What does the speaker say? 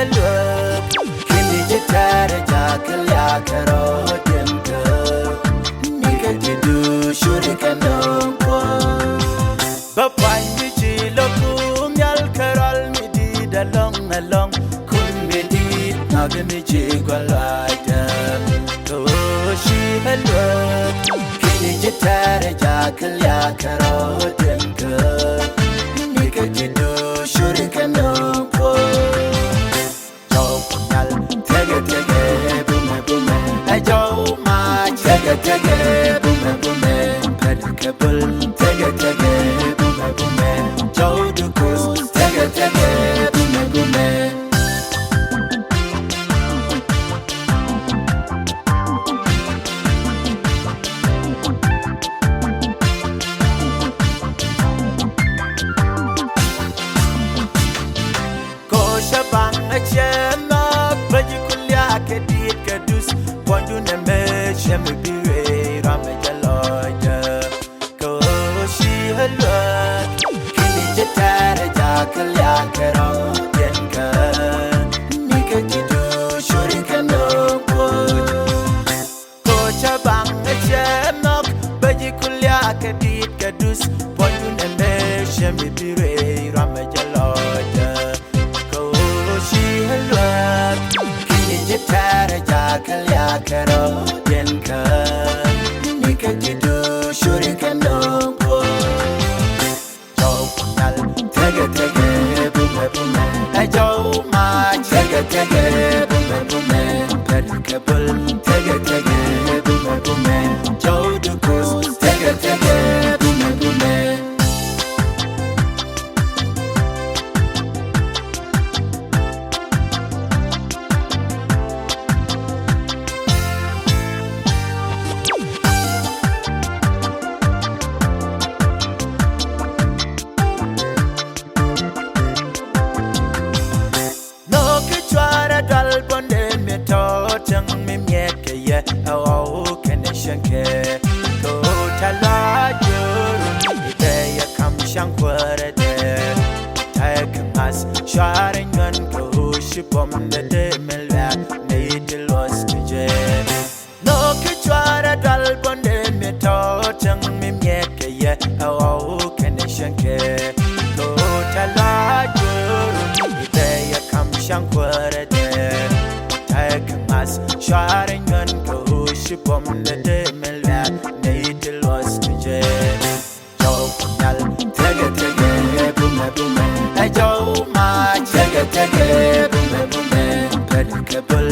halwa kini jitare jakal ya karo dinka nika jidu shurikanong kwa puanyni jilokum yal karal midi dalong along kun midi nagami jigwalaita shi halwa kini jitare jakal ya karo dinka nika jidu shurikanong kwa Ajo ma chega chega bume bume pedikabul chega chega bume bume jo dukus chega chega bume bume ko shabang achema bajikulya ke diit ke dus pondu nɛmɛ shemi biwe rame jaloja ko shi halwa kini jitare jakal ya karo yenka nika jidu shurikanong kwa ko chabang chemak baji kulya ke diit ke dus pondu nɛmɛ shemi biwe rame jaloja ko shi halwa jitare jakal ya karo yenka nika jidu shurikanong kwa jo nal tege tege bume bume ajo ma tege tege bume bume pedikabul tege tege bume bume jo dukus tege tege bume bume oh keneshanke ko talajur ideya kam shankwara de takemas sharingan ko shipom de melwa neidilos kje no kichwara dal bonde metotang mimyeke ye oh keneshanke ko talajur ideya kam shankwara de takemas sharingan shipom de melwa neidilos kje jo nal tege tege bume bume ajo ma tege tege bume bume pedikabul